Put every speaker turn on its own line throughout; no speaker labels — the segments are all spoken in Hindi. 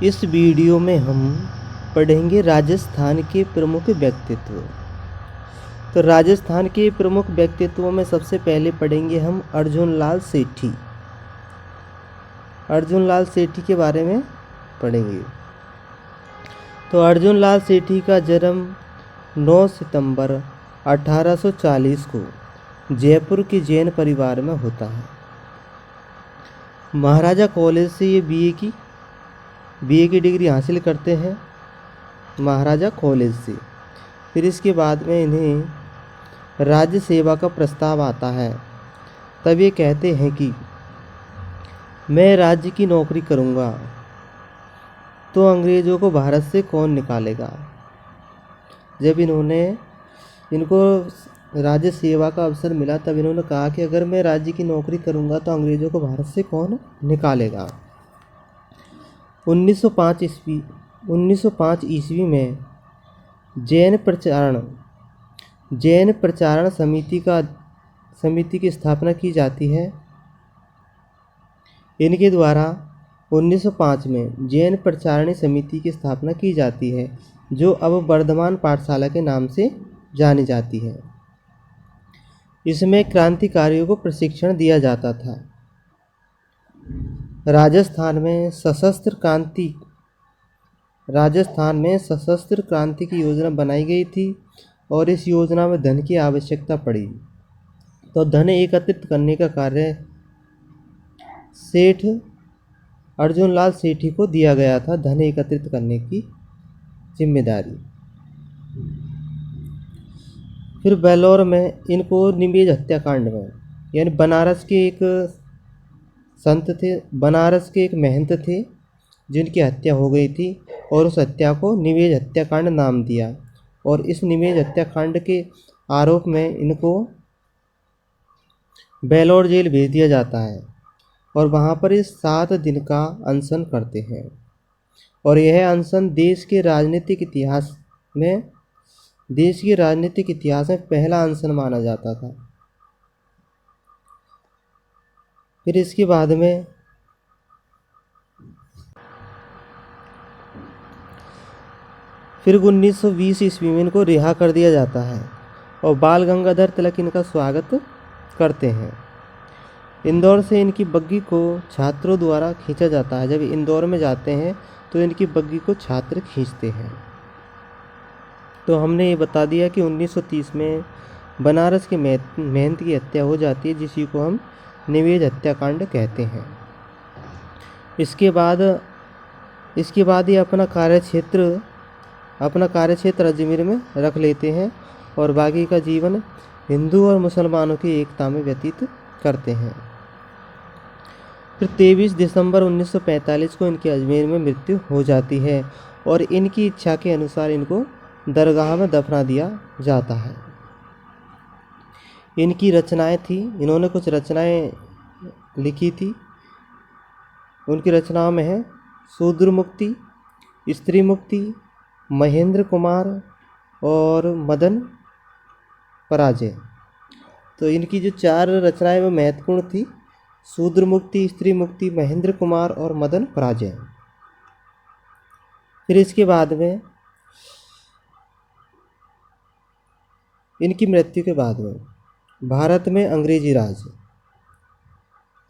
इस वीडियो में हम पढ़ेंगे राजस्थान के प्रमुख व्यक्तित्व। तो राजस्थान के प्रमुख व्यक्तित्वों में सबसे पहले पढ़ेंगे हम अर्जुन लाल सेठी। अर्जुन लाल सेठी के बारे में पढ़ेंगे। तो अर्जुन लाल सेठी का जन्म 9 सितंबर 1840 को जयपुर के जैन परिवार में होता है। महाराजा कॉलेज से ये बीए की डिग्री हासिल करते हैं, महाराजा कॉलेज से। फिर इसके बाद में इन्हें राज्य सेवा का प्रस्ताव आता है। तब ये कहते हैं कि मैं राज्य की नौकरी करूँगा तो अंग्रेज़ों को भारत से कौन निकालेगा। जब इनको राज्य सेवा का अवसर मिला तब इन्होंने कहा कि अगर मैं राज्य की नौकरी करूँगा तो अंग्रेज़ों को भारत से कौन निकालेगा। 1905 ईस्वी में जैन प्रचारण समिति की स्थापना की जाती है। इनके द्वारा 1905 में जैन प्रचारणी समिति की स्थापना की जाती है, जो अब वर्धमान पाठशाला के नाम से जानी जाती है। इसमें क्रांतिकारियों को प्रशिक्षण दिया जाता था। राजस्थान में सशस्त्र क्रांति की योजना बनाई गई थी और इस योजना में धन की आवश्यकता पड़ी। तो धन एकत्रित करने का कार्य सेठ अर्जुन लाल सेठी को दिया गया था, धन एकत्रित करने की जिम्मेदारी। फिर बेलोर में इनको निमेज हत्याकांड में, यानी बनारस के एक महंत थे जिनकी हत्या हो गई थी और उस हत्या को निमेज हत्याकांड नाम दिया। और इस निमेज हत्याकांड के आरोप में इनको बेलोर जेल भेज दिया जाता है और वहाँ पर इस 7 दिन का अनशन करते हैं। और यह अनशन देश के राजनीतिक इतिहास में पहला अनशन माना जाता था। फिर इसके बाद में फिर 1920 ईस्वी में इनको रिहा कर दिया जाता है और बाल गंगाधर तिलक इनका स्वागत करते हैं। इंदौर से इनकी बग्गी को छात्रों द्वारा खींचा जाता है। जब इंदौर में जाते हैं तो इनकी बग्गी को छात्र खींचते हैं। तो हमने ये बता दिया कि 1930 में बनारस के महंत की हत्या हो जाती है, जिसी को हम निमेज हत्याकांड कहते हैं। इसके बाद ये अपना कार्यक्षेत्र अजमेर में रख लेते हैं और बाकी का जीवन हिंदू और मुसलमानों की एकता में व्यतीत करते हैं। फिर 23 दिसंबर 1945 को इनके अजमेर में मृत्यु हो जाती है और इनकी इच्छा के अनुसार इनको दरगाह में दफना दिया जाता है। इनकी रचनाएं थी, इन्होंने कुछ रचनाएं लिखी थी। उनकी रचनाओं में है शूद्र मुक्ति, स्त्री मुक्ति, महेंद्र कुमार और मदन पराजय। तो इनकी जो 4 रचनाएं वो महत्वपूर्ण थी: शूद्र मुक्ति, स्त्री मुक्ति, महेंद्र कुमार और मदन पराजय। फिर इसके बाद में इनकी मृत्यु के बाद में भारत में अंग्रेजी राज।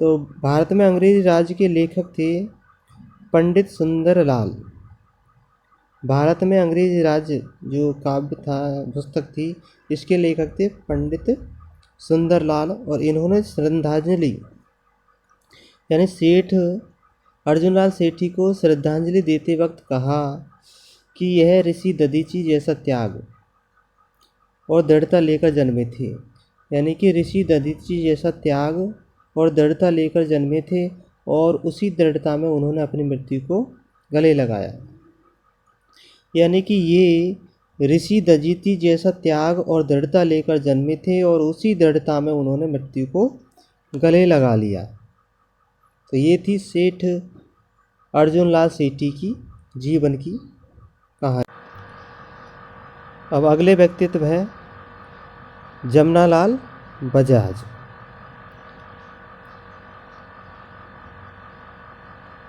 तो भारत में अंग्रेजी राज के लेखक थे पंडित सुंदरलाल। भारत में अंग्रेजी राज जो काव्य था, पुस्तक थी, इसके लेखक थे पंडित सुंदरलाल। और इन्होंने श्रद्धांजलि यानी सेठ अर्जुन लाल सेठी को श्रद्धांजलि देते वक्त कहा कि यह ऋषि दधीची जैसा त्याग और दृढ़ता लेकर जन्मे थे। यानी कि ऋषि दधीची जैसा त्याग और दृढ़ता लेकर जन्मे थे और उसी दृढ़ता में उन्होंने अपनी मृत्यु को गले लगाया। यानी कि ये ऋषि दधीची जैसा त्याग और दृढ़ता लेकर जन्मे थे और उसी दृढ़ता में उन्होंने मृत्यु को गले लगा लिया। तो ये थी सेठ अर्जुन लाल सेठी की जीवन की कहानी। अब अगले व्यक्तित्व है जमनालाल बजाज।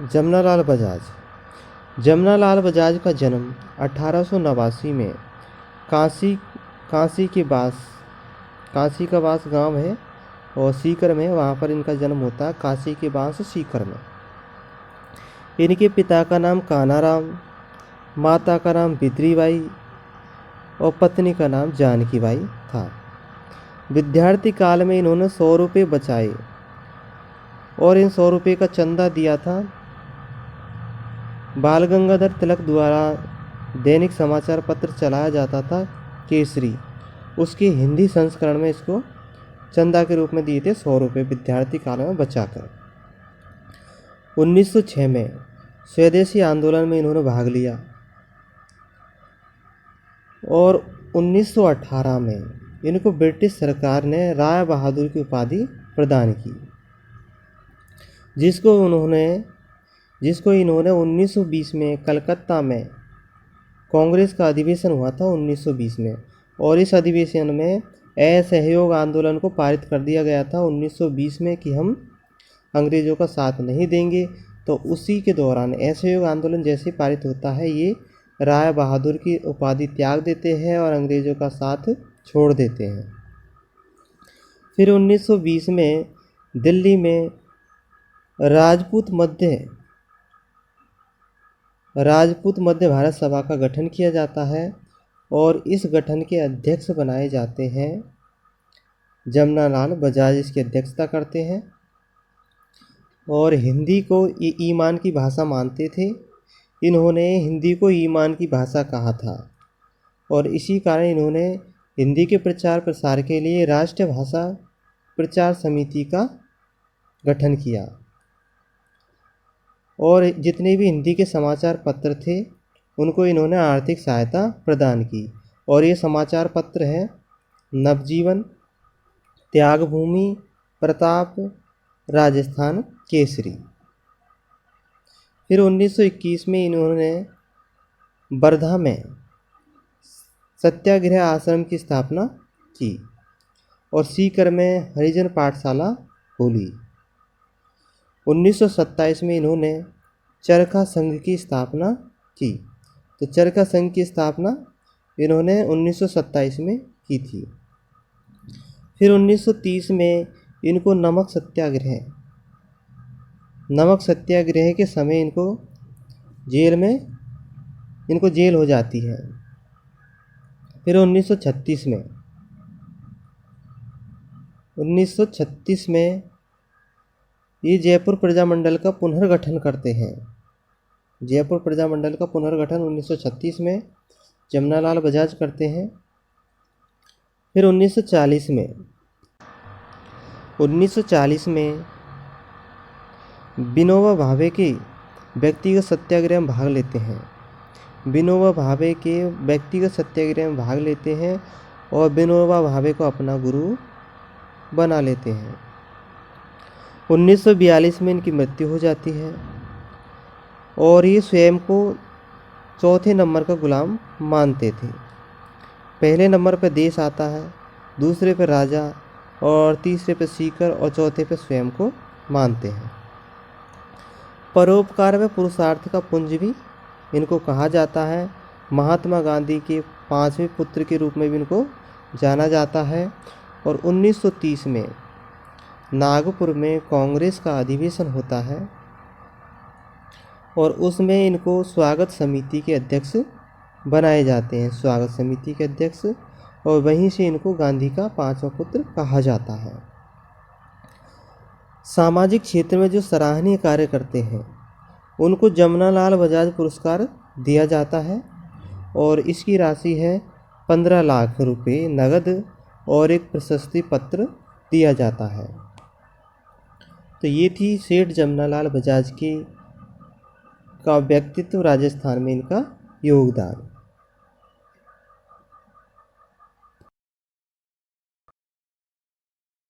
जमनालाल बजाज जमनालाल बजाज का जन्म 1889 में काशी काशी के पास काशी का बास गांव है और सीकर में, वहाँ पर इनका जन्म होता है, काशी के बास सीकर में। इनके पिता का नाम कानाराम, माता का नाम बिद्रीबाई और पत्नी का नाम जानकीबाई था। विद्यार्थी काल में इन्होंने 100 रुपये बचाए और इन 100 रुपये का चंदा दिया था बाल गंगाधर तिलक द्वारा दैनिक समाचार पत्र चलाया जाता था केसरी, उसके हिंदी संस्करण में इसको चंदा के रूप में दिए थे 100 रुपये विद्यार्थी काल में बचाकर। 1906 में स्वदेशी आंदोलन में इन्होंने भाग लिया और 1918 में इनको ब्रिटिश सरकार ने राय बहादुर की उपाधि प्रदान की, जिसको इन्होंने 1920 में कलकत्ता में कांग्रेस का अधिवेशन हुआ था 1920 में, और इस अधिवेशन में असहयोग आंदोलन को पारित कर दिया गया था 1920 में कि हम अंग्रेज़ों का साथ नहीं देंगे। तो उसी के दौरान असहयोग आंदोलन जैसे पारित होता है, ये राय बहादुर की उपाधि त्याग देते हैं और अंग्रेज़ों का साथ छोड़ देते हैं। फिर 1920 में दिल्ली में राजपूत मध्य भारत सभा का गठन किया जाता है और इस गठन के अध्यक्ष बनाए जाते हैं जमनालाल बजाज, इसकी अध्यक्षता करते हैं। और हिंदी को ये ईमान की भाषा मानते थे, इन्होंने हिंदी को ईमान की भाषा कहा था और इसी कारण इन्होंने हिंदी के प्रचार प्रसार के लिए राष्ट्रीय भाषा प्रचार समिति का गठन किया और जितने भी हिंदी के समाचार पत्र थे उनको इन्होंने आर्थिक सहायता प्रदान की। और ये समाचार पत्र हैं नवजीवन, त्यागभूमि, प्रताप, राजस्थान केसरी। फिर 1921 में इन्होंने वर्धा में सत्याग्रह आश्रम की स्थापना की और सीकर में हरिजन पाठशाला खोली। 1927 में इन्होंने चरखा संघ की स्थापना की। तो चरखा संघ की स्थापना इन्होंने 1927 में की थी। फिर 1930 में इनको नमक सत्याग्रह के समय इनको जेल हो जाती है। फिर 1936 में ये जयपुर प्रजामंडल का पुनर्गठन करते हैं। जयपुर प्रजामंडल का पुनर्गठन 1936 में जमनालाल बजाज करते हैं। फिर 1940 में विनोबा भावे के व्यक्तिगत सत्याग्रह में भाग लेते हैं। विनोबा भावे के व्यक्तिगत सत्याग्रह में भाग लेते हैं और विनोबा भावे को अपना गुरु बना लेते हैं। 1942 में इनकी मृत्यु हो जाती है और ये स्वयं को चौथे नंबर का गुलाम मानते थे। पहले नंबर पर देश आता है, दूसरे पर राजा और तीसरे पर सीकर और चौथे पर स्वयं को मानते हैं। परोपकार व पुरुषार्थ का पुंज भी इनको कहा जाता है। महात्मा गांधी के 5वें पुत्र के रूप में भी इनको जाना जाता है। और 1930 में नागपुर में कांग्रेस का अधिवेशन होता है और उसमें इनको स्वागत समिति के अध्यक्ष बनाए जाते हैं, स्वागत समिति के अध्यक्ष, और वहीं से इनको गांधी का 5वां पुत्र कहा जाता है। सामाजिक क्षेत्र में जो सराहनीय कार्य करते हैं उनको जमनालाल बजाज पुरस्कार दिया जाता है और इसकी राशि है 15 लाख रुपए नगद और एक प्रशस्ति पत्र दिया जाता है। तो ये थी सेठ जमनालाल बजाज का व्यक्तित्व, राजस्थान में इनका योगदान।